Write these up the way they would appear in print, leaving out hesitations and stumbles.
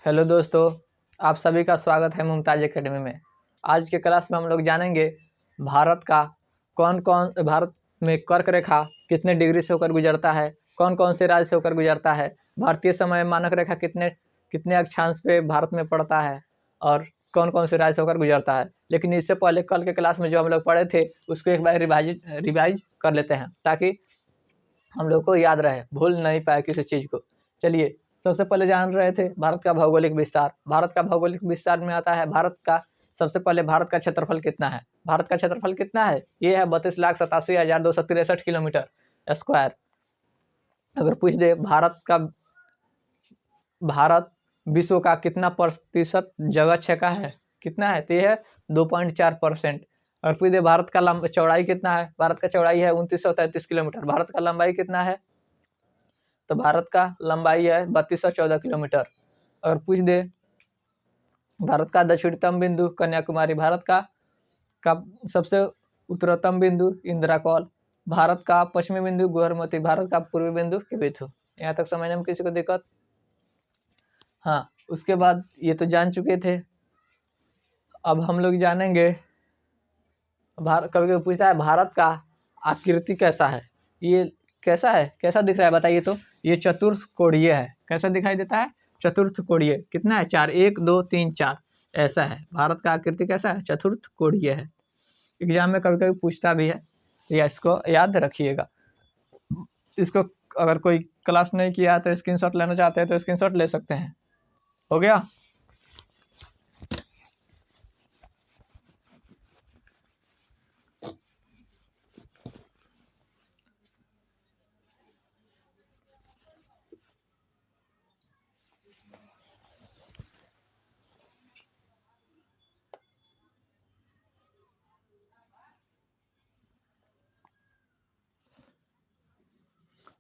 Hello दोस्तों, आप सभी का स्वागत है मुमताज एकेडमी में। आज के क्लास में हम लोग जानेंगे भारत का भारत में कर्क रेखा कितने डिग्री से होकर गुजरता है, कौन कौन से राज्य से होकर गुजरता है, भारतीय समय मानक रेखा कितने कितने अक्षांश पे भारत में पड़ता है और कौन कौन से राज्य से होकर गुजरता है। लेकिन इससे पहले कल के क्लास में जो हम लोग पढ़े थे उसको एक बार रिवाइज कर लेते हैं ताकि हम लोग को याद रहे, भूल नहीं पाए किसी चीज़ को। चलिए, सबसे पहले जान रहे थे भारत का भौगोलिक विस्तार। भारत का भौगोलिक विस्तार में आता है सबसे पहले भारत का क्षेत्रफल कितना है। भारत का क्षेत्रफल कितना है? ये है 32,87,263 किलोमीटर स्क्वायर। अगर पूछ दे भारत विश्व का कितना प्रतिशत जगह छेका है, कितना है, तो ये है 2.4%। और पूछ दे भारत का चौड़ाई कितना है, भारत का चौड़ाई है 2933 किलोमीटर। भारत का लंबाई कितना है, तो भारत का लंबाई है 3214 किलोमीटर। और पूछ दे भारत का दक्षिणतम बिंदु कन्याकुमारी, भारत का सबसे उत्तरतम बिंदु इंदिरा कौल, भारत का पश्चिमी बिंदु गोहरमती, भारत का पूर्वी बिंदु किबिथु। यहाँ तक समझने में किसी को दिक्कत? हाँ, उसके बाद ये तो जान चुके थे। अब हम लोग जानेंगे कभी कभी पूछा है भारत का आकृति कैसा है। ये कैसा है, कैसा दिख रहा है बताइए। तो ये चतुर्थ कोणीय है। कैसा दिखाई देता है? चतुर्थ कोणीय। कितना है? 4, 1 2 3 4 ऐसा है। भारत का आकृति कैसा है? चतुर्थ कोणीय है। एग्जाम में कभी कभी पूछता भी है, या इसको याद रखिएगा। इसको अगर कोई क्लास नहीं किया तो स्क्रीनशॉट लेना चाहते हैं तो स्क्रीनशॉट ले सकते हैं। हो गया?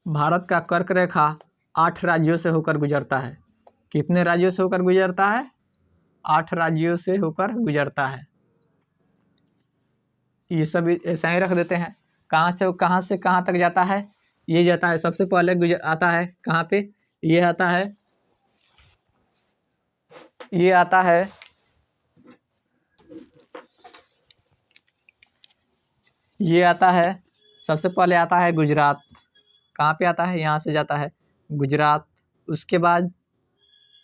भारत का कर्क रेखा 8 राज्यों से होकर गुजरता है। कितने राज्यों से होकर गुजरता है? 8 राज्यों से होकर गुजरता है। ये सब ऐसा ही रख देते हैं। कहाँ से कहाँ तक जाता है? ये जाता है सबसे पहले आता है कहाँ पे? ये आता है सबसे पहले आता है गुजरात। कहाँ पे आता है? यहाँ से जाता है गुजरात। उसके बाद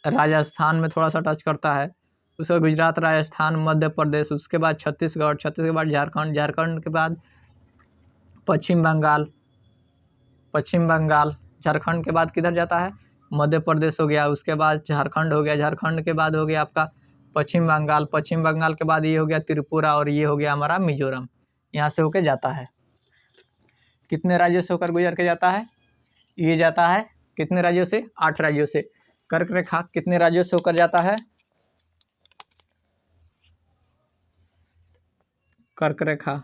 राजस्थान में थोड़ा सा टच करता है। उसके गुजरात, राजस्थान, मध्य प्रदेश, उसके बाद छत्तीसगढ़, छत्तीसगढ़ के बाद झारखंड, झारखंड के बाद पश्चिम बंगाल, झारखंड के बाद किधर जाता है? मध्य प्रदेश हो गया। उसके बाद झारखंड हो गया, झारखंड के बाद हो गया आपका पश्चिम बंगाल के बाद ये हो गया त्रिपुरा, और ये हो गया हमारा मिजोरम। यहाँ से होके जाता है। कितने राज्यों से होकर गुजर के जाता है? ये जाता है कितने राज्यों से? 8 राज्यों से। कर्क रेखा कितने राज्यों से होकर जाता है? कर्क रेखा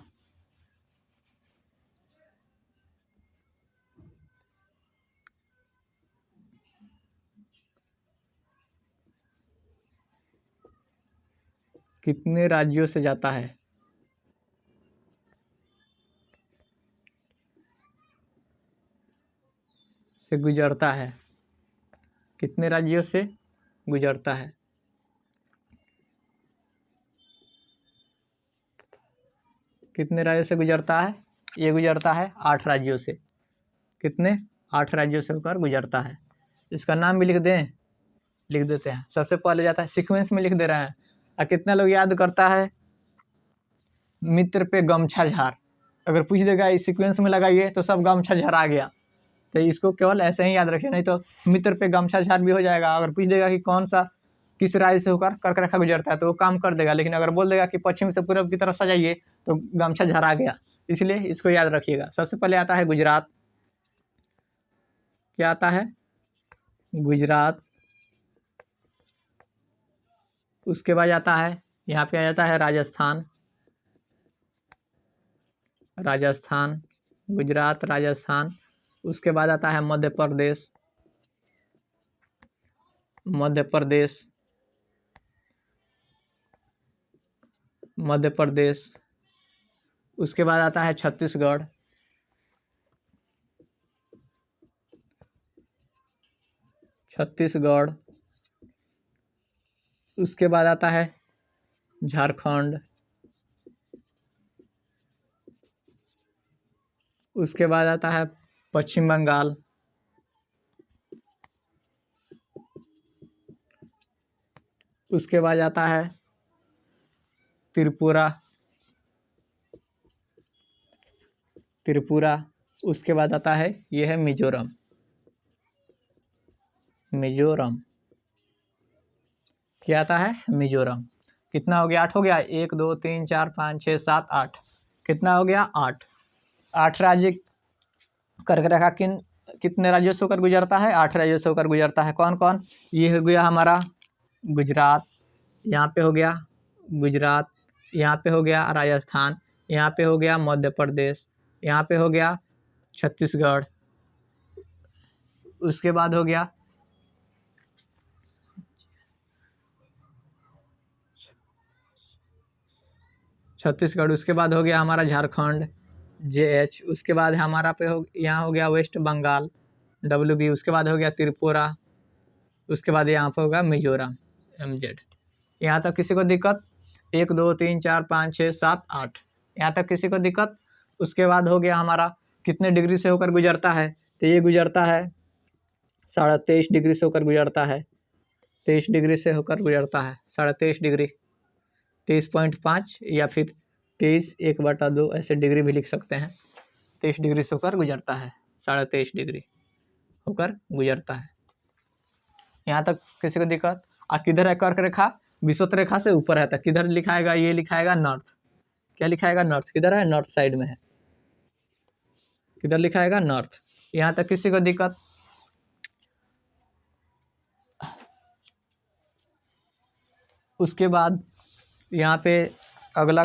कितने राज्यों से जाता है? से गुजरता है। कितने राज्यों से गुजरता है? कितने राज्यों से गुजरता है? ये गुजरता है 8 राज्यों से। कितने? 8 राज्यों से होकर गुजरता है। इसका नाम भी लिख दें? लिख देते हैं। सबसे पहले जाता है, सीक्वेंस में लिख दे रहे हैं। और कितना लोग याद करता है? मित्र पे गमछा झार। अगर पूछ देगा इस सीक्वेंस में लगाइए तो सब गमछा झार आ गया, तो इसको केवल ऐसे ही याद रखिए, नहीं तो मित्र पे गमछा झार भी हो जाएगा। अगर पूछ देगा कि किस राज्य से होकर कर्क रेखा गुजरता है तो वो काम कर देगा, लेकिन अगर बोल देगा कि पश्चिम से पूर्व की तरफ सजाइए तो गमछा झार आ गया। इसलिए इसको याद रखिएगा। सबसे पहले आता है गुजरात। क्या आता है? गुजरात। उसके बाद आता है, यहाँ पे आ जाता है राजस्थान, गुजरात, राजस्थान। उसके बाद आता है मध्य प्रदेश। उसके बाद आता है छत्तीसगढ़, उसके बाद आता है झारखंड, उसके बाद आता है पश्चिम बंगाल, उसके बाद आता है त्रिपुरा, उसके बाद आता है ये है मिजोरम। क्या आता है? मिजोरम। कितना हो गया? 8 हो गया। 1 2 3 4 5 6 7 8। कितना हो गया? 8 राज्य करके रखा। कितने राज्यों से होकर गुजरता है? 8 राज्यों से होकर गुजरता है। कौन कौन? ये हो गया हमारा गुजरात, यहाँ पे हो गया गुजरात, यहाँ पे हो गया राजस्थान, यहाँ पे हो गया मध्य प्रदेश, यहाँ पे हो गया छत्तीसगढ़, उसके बाद हो गया छत्तीसगढ़, उसके बाद हो गया हमारा झारखंड JH, उसके बाद हमारा पे यहाँ हो गया वेस्ट बंगाल WB, उसके बाद हो गया त्रिपुरा, उसके बाद यहाँ पे होगा मिजोरम MZ। यहाँ तक किसी को दिक्कत? 1 2 3 4 5 6 7 8, यहाँ तक किसी को दिक्कत? उसके बाद हो गया हमारा कितने डिग्री से होकर गुजरता है? तो ये गुजरता है 23.5 डिग्री से होकर गुजरता है। 23 डिग्री से होकर गुजरता है, 23.5 डिग्री, 23.5 या फिर 23/1/2 ऐसे डिग्री भी लिख सकते हैं। 23 डिग्री से होकर गुजरता है, 23.5 डिग्री होकर गुजरता है। यहाँ तक किसी को दिक्कत? किधर है कर्क रेखा? विषुवत रेखा से ऊपर है। तक किधर लिखाएगा? ये लिखाएगा नॉर्थ। क्या लिखाएगा? नॉर्थ। किधर है? नॉर्थ साइड में है। किधर लिखाएगा? नॉर्थ। यहाँ तक किसी को दिक्कत? उसके बाद यहाँ पे अगला,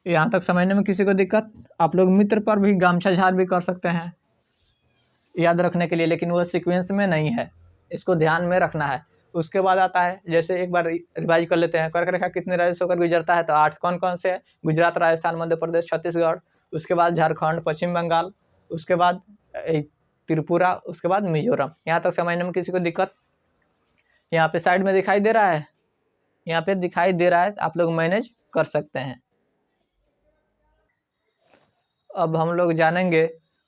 यहाँ तक समझने में किसी को दिक्कत? आप लोग मित्र पर भी गामछा झाड़ भी कर सकते हैं याद रखने के लिए, लेकिन वो सीक्वेंस में नहीं है, इसको ध्यान में रखना है। उसके बाद आता है, जैसे एक बार रिवाइज कर लेते हैं, कर्क रेखा कितने राज्यों से होकर गुजरता है? तो 8। कौन कौन से है? गुजरात, राजस्थान, मध्य प्रदेश, छत्तीसगढ़, उसके बाद झारखंड, पश्चिम बंगाल, उसके बाद त्रिपुरा, उसके बाद मिजोरम। यहाँ तक समझने में किसी को दिक्कत? यहाँ पे साइड में दिखाई दे रहा है, यहाँ पे दिखाई दे रहा है, आप लोग मैनेज कर सकते हैं। अब हम लोग जानेंगे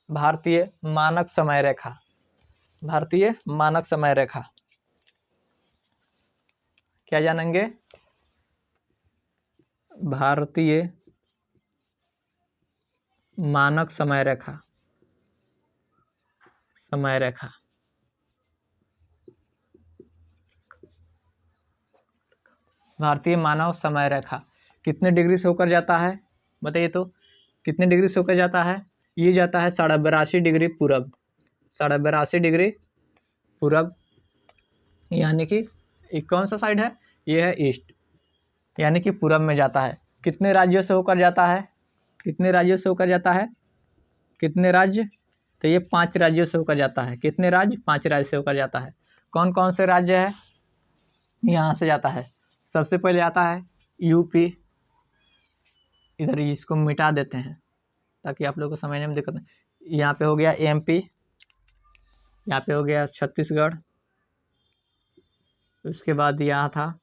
भारतीय मानक समय रेखा। भारतीय मानक समय रेखा क्या जानेंगे? भारतीय मानक समय रेखा। भारतीय मानव समय रेखा कितने डिग्री से होकर जाता है? बताइए तो, कितने डिग्री से होकर जाता है? ये जाता है 82.5 डिग्री पूरब। 82.5 डिग्री पूरब, यानी कि कौन सा साइड है? ये है ईस्ट, यानी कि पूरब में जाता है। कितने राज्यों से होकर जाता है? कितने राज्यों से होकर जाता है? कितने राज्य? तो ये 5 राज्यों से होकर जाता है। कितने राज्य? 5 राज्य से होकर जाता है। कौन कौन से राज्य है? यहाँ से जाता है। सबसे पहले आता है यूपी, इधर इसको मिटा देते हैं ताकि आप लोगों को समझने में दिक्कत नहीं। यहाँ पे हो गया MP, यहाँ पे हो गया छत्तीसगढ़, उसके बाद यहाँ था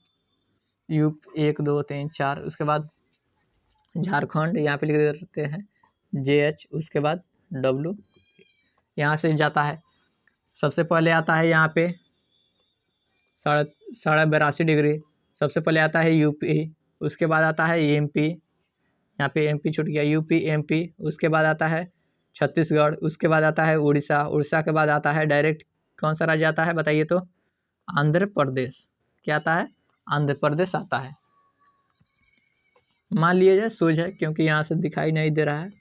यूपी 1 2 3 4, उसके बाद झारखंड, यहाँ पे लिख देते हैं JH, उसके बाद W, यहाँ से जाता है। सबसे पहले आता है यहाँ पे 82.5 डिग्री, सबसे पहले आता है यूपी, उसके बाद आता है MP, यहाँ पे MP छूट गया, यूपी MP, उसके बाद आता है छत्तीसगढ़, उसके बाद आता है उड़ीसा, उड़ीसा के बाद आता है डायरेक्ट कौन सा राज्य आता है? बताइए तो, आंध्र प्रदेश। क्या आता है? आंध्र प्रदेश आता है। मान लिया जाए सूझ है, क्योंकि यहाँ से दिखाई नहीं दे रहा है,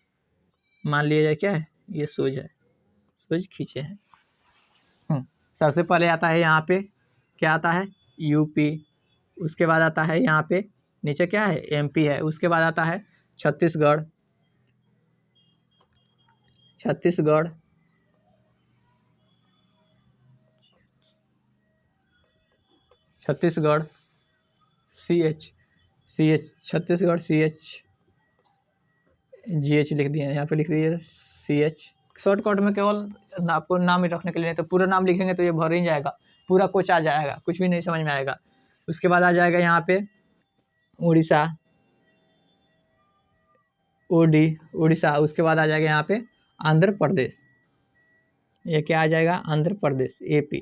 मान लिया जाए क्या है? ये सूझ है, सूझ खींचे हैं। सबसे पहले आता है यहाँ पे क्या आता है? यूपी, उसके बाद आता है यहाँ पे नीचे क्या है? MP है, उसके बाद आता है Chhattisgarh, CH, Chhattisgarh CH, GH लिख दिया, यहाँ पे लिख दिए CH। शॉर्टकट में केवल आपको नाम ही रखने के लिए, नहीं तो पूरा नाम लिखेंगे तो ये भर ही जाएगा, पूरा कुछ आ जाएगा, कुछ भी नहीं समझ में आएगा। उसके बाद आ जाएगा यहाँ पे उड़ीसा, उड़ीसा। उसके बाद आ जाएगा यहाँ पे आंध्र प्रदेश। ये क्या आ जाएगा? आंध्र प्रदेश, AP,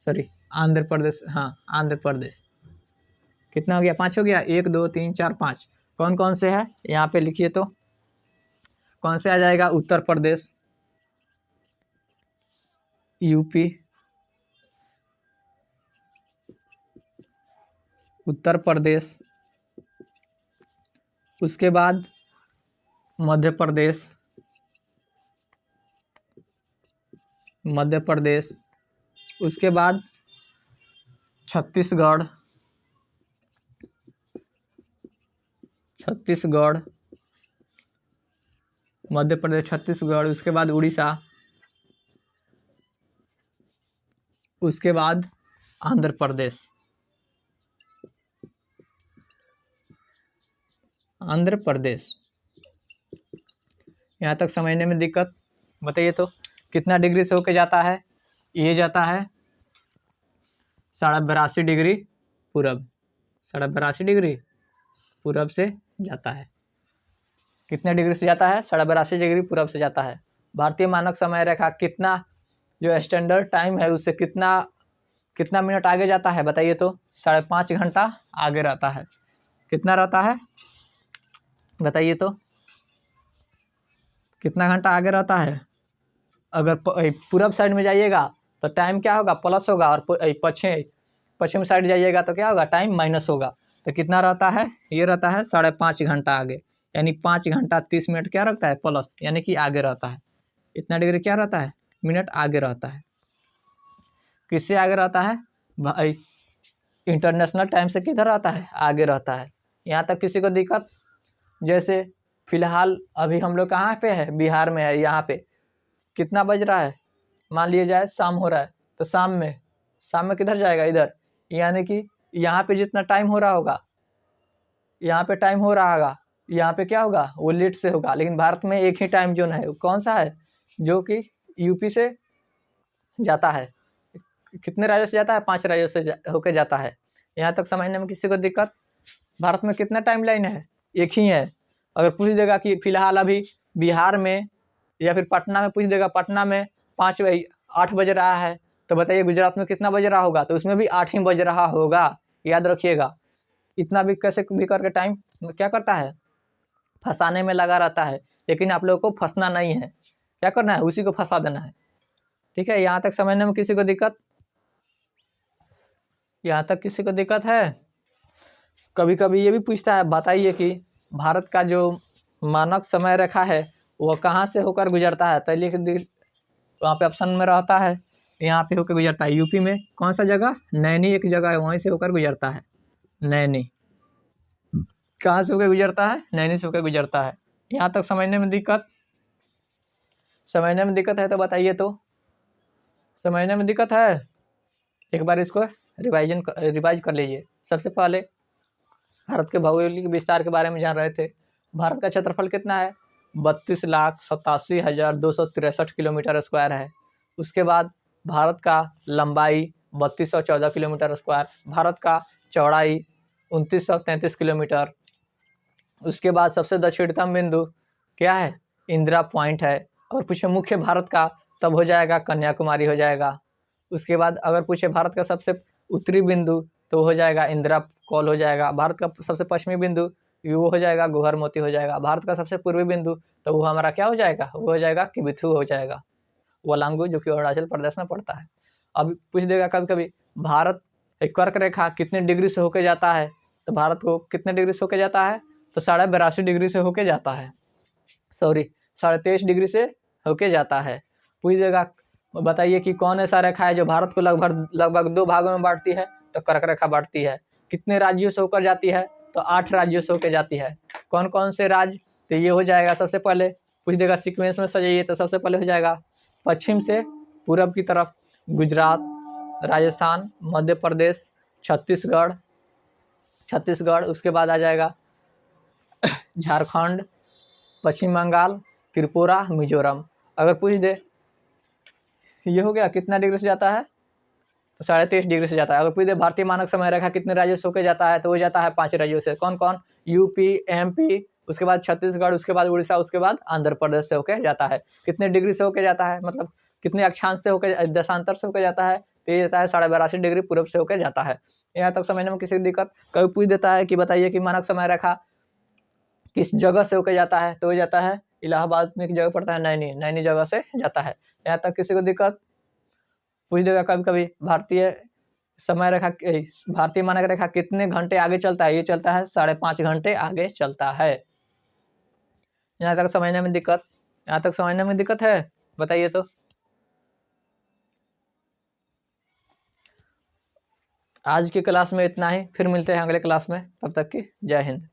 सॉरी आंध्र प्रदेश, हाँ आंध्र प्रदेश। कितना हो गया? 5 हो गया। 1 2 3 4 5। कौन कौन से है यहाँ पे लिखिए तो। कौन से आ जाएगा? उत्तर प्रदेश, UP, उत्तर प्रदेश। उसके बाद मध्य प्रदेश, मध्य प्रदेश। उसके बाद छत्तीसगढ़, छत्तीसगढ़, मध्य प्रदेश, छत्तीसगढ़। उसके बाद उड़ीसा। उसके बाद आंध्र प्रदेश, आंध्र प्रदेश। यहाँ तक समझने में दिक्कत? बताइए तो कितना डिग्री से होके जाता है? ये जाता है 82.5 डिग्री पूरब, 82.5 डिग्री पूरब से जाता है। कितने डिग्री से जाता है? 82.5 डिग्री पूरब से जाता है। भारतीय मानक समय रेखा कितना, जो स्टैंडर्ड टाइम है उससे कितना मिनट आगे जाता है? बताइए तो। 5.5 घंटा आगे रहता है। कितना रहता है? बताइए तो कितना घंटा आगे रहता है? अगर पूरब साइड में जाइएगा तो टाइम क्या होगा? प्लस होगा, और पश्चिम साइड जाइएगा तो क्या होगा? टाइम माइनस होगा। तो कितना रहता है? ये रहता है 5.5 घंटा आगे, यानी 5 घंटा 30 मिनट क्या रहता है? प्लस, यानी कि आगे रहता है। इतना डिग्री क्या रहता है? मिनट आगे रहता है। किससे आगे रहता है भाई? इंटरनेशनल टाइम से किधर रहता है? आगे रहता है। यहाँ तक किसी को दिक्कत? जैसे फिलहाल अभी हम लोग कहाँ पे है? बिहार में है। यहाँ पे कितना बज रहा है? मान लिया जाए शाम हो रहा है, तो शाम में किधर जाएगा? इधर। यानी कि यहाँ पे जितना टाइम हो रहा होगा, यहाँ पे टाइम हो रहा होगा, यहाँ पे क्या होगा? वो लेट से होगा। लेकिन भारत में एक ही टाइम जोन है। कौन सा है? जो कि यूपी से जाता है। कितने राज्यों से जाता है? 5 राज्यों से होके जाता है। यहाँ तक समझने में किसी को दिक्कत? भारत में कितना टाइम लाइन है? एक ही है। अगर पूछ देगा कि फिलहाल अभी बिहार में या फिर पटना में पूछ देगा, पटना में 8 बज रहा है, तो बताइए गुजरात में कितना बज रहा होगा? तो उसमें भी 8 ही बज रहा होगा। याद रखिएगा। इतना भी कैसे भी करके टाइम क्या करता है? फंसाने में लगा रहता है। लेकिन आप लोगों को फंसना नहीं है, क्या करना है? उसी को फंसा देना है। ठीक है? यहाँ तक समझने में किसी को दिक्कत? यहाँ तक किसी को दिक्कत है? कभी कभी ये भी पूछता है, बताइए कि भारत का जो मानक समय रेखा है वो कहाँ से होकर गुजरता है? तो लिख दी, वहाँ पे ऑप्शन में रहता है, यहाँ पे होकर गुजरता है। यूपी में कौन सा जगह? नैनी एक जगह है, वहीं से होकर गुजरता है। नैनी कहाँ से होकर गुजरता है? नैनी से होकर गुजरता है। यहाँ तक समझने में दिक्कत? समझने में दिक्कत है तो बताइए तो। समझने में दिक्कत है? एक बार इसको रिवाइज कर लीजिए। सबसे पहले भारत के भौगोलिक विस्तार के बारे में जान रहे थे। भारत का क्षेत्रफल कितना है? 32,87,263 किलोमीटर स्क्वायर है। उसके बाद भारत का लंबाई 3214 किलोमीटर स्क्वायर, भारत का चौड़ाई 2933 किलोमीटर। उसके बाद सबसे दक्षिणतम बिंदु क्या है? इंदिरा पॉइंट है। अगर पूछे मुख्य भारत का, तब हो जाएगा कन्याकुमारी हो जाएगा। उसके बाद अगर पूछे भारत का सबसे उत्तरी बिंदु, तो हो जाएगा इंदिरा कॉल हो जाएगा। भारत का सबसे पश्चिमी बिंदु वो हो जाएगा गोहर मोती हो जाएगा। भारत का सबसे पूर्वी बिंदु तो वो हमारा क्या हो जाएगा? वो हो जाएगा किबिथु हो जाएगा, वलांगू, जो कि अरुणाचल प्रदेश में पड़ता है। अब पूछ देगा कभी कभी भारत एक कर्क रेखा कितने डिग्री से होके जाता है? तो भारत को कितने डिग्री से होके जाता है? तो 82.5 डिग्री से होके जाता है, सॉरी 23.5 डिग्री से होके जाता है। पूछ देगा बताइए कि कौन ऐसा रेखा है जो भारत को लगभग 2 भागों में बांटती है? तो कर्क रेखा बांटती है। कितने राज्यों से होकर जाती है? तो 8 राज्यों से होकर जाती है। कौन कौन से राज्य? तो ये हो जाएगा, सबसे पहले पूछ देगा सीक्वेंस में सजाइए, तो सबसे पहले हो जाएगा पश्चिम से पूरब की तरफ गुजरात, राजस्थान, मध्य प्रदेश, छत्तीसगढ़। उसके बाद आ जाएगा झारखंड, पश्चिम बंगाल, त्रिपुरा, मिजोरम। अगर पूछ दे ये हो गया कितना डिग्री से जाता है? 23.5 डिग्री से जाता है। अगर पूछ दे भारतीय मानक समय रेखा कितने राज्यों से होकर जाता है, तो वो जाता है 5 राज्यों से। कौन कौन? यूपी, एमपी, उसके बाद छत्तीसगढ़, उसके बाद उड़ीसा, उसके बाद आंध्र प्रदेश से होकर जाता है। कितने डिग्री से होकर जाता है, मतलब कितने अक्षांश से होकर, दशांतर से होकर जाता है, तो ये जाता है 82.5 डिग्री पूरब से होकर जाता है। यहाँ तक समझने में किसी दिक्कत? कभी पूछ देता है कि बताइए कि मानक समय रेखा किस जगह से होकर जाता है, तो वो जाता है इलाहाबाद में एक जगह पड़ता है नैनी, नैनी जगह से जाता है। यहाँ तक किसी को दिक्कत? पूछ देगा कभी कभी भारतीय समय रेखा, भारतीय मानक रेखा कितने घंटे आगे चलता है, ये चलता है 5.5 घंटे आगे चलता है। यहाँ तक समझने में दिक्कत? यहाँ तक समझने में दिक्कत है, बताइए तो। आज की क्लास में इतना ही, फिर मिलते हैं अगले क्लास में, तब तक की जय हिंद।